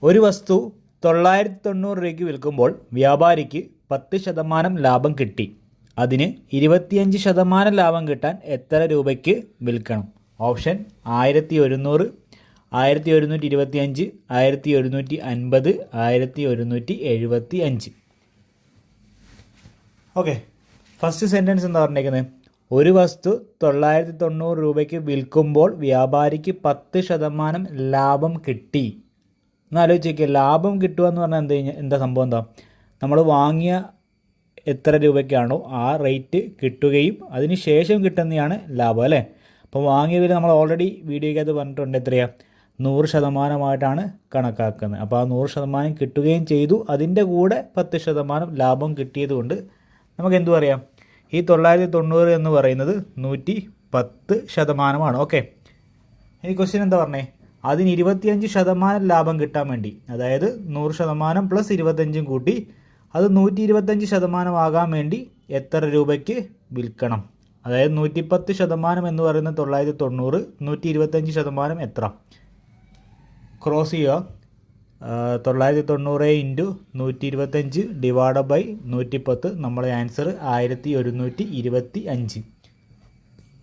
ഒരു വസ്തു 990 രൂപയ്ക്ക് വിൽക്കുമ്പോൾ വ്യാപാരിക്ക് 10% ലാഭം കിട്ടി. അതിന് 25% ലാഭം കിട്ടാൻ എത്ര രൂപയ്ക്ക് വിൽക്കണം? ഓപ്ഷൻ 1100, 1125, 1150, 1175. ഓക്കെ, ഫസ്റ്റ് സെൻറ്റൻസ് എന്താ പറഞ്ഞേക്കുന്നത്? ഒരു വസ്തു 990 രൂപയ്ക്ക് വിൽക്കുമ്പോൾ വ്യാപാരിക്ക് 10% ലാഭം കിട്ടി. ഒന്ന് ആലോചിക്കുക, ലാഭം കിട്ടുക എന്ന് പറഞ്ഞാൽ എന്താ സംഭവം? എന്താ, നമ്മൾ വാങ്ങിയ എത്ര രൂപയ്ക്കാണോ ആ റേറ്റ് കിട്ടുകയും അതിന് ശേഷം കിട്ടുന്നതാണ് ലാഭം, അല്ലേ? അപ്പോൾ വാങ്ങിയ വില നമ്മൾ ഓൾറെഡി വീഡിയോയ്ക്കകത്ത് പറഞ്ഞിട്ടുണ്ട്, എത്രയാണ്? 100% കണക്കാക്കുന്നത്. അപ്പോൾ ആ 100% കിട്ടുകയും ചെയ്തു, അതിൻ്റെ കൂടെ 10% ലാഭം കിട്ടിയതുകൊണ്ട് നമുക്ക് എന്തു പറയാം? ഈ 990 എന്ന് പറയുന്നത് 110%. ഓക്കെ, ഈ ക്വസ്റ്റ്യൻ എന്താ പറഞ്ഞേ? അതിന് 25% ലാഭം കിട്ടാൻ വേണ്ടി, അതായത് 100% പ്ലസ് 25 കൂട്ടി അത് 125% ആകാൻ വേണ്ടി എത്ര രൂപയ്ക്ക് വിൽക്കണം? അതായത് 110% എന്ന് പറയുന്നത് 990, 125% എത്ര? ക്രോസ് ചെയ്യുക. 990 ഇൻറ്റു 125 ഡിവൈഡ് ബൈ 110. നമ്മളെ ആൻസർ 1125.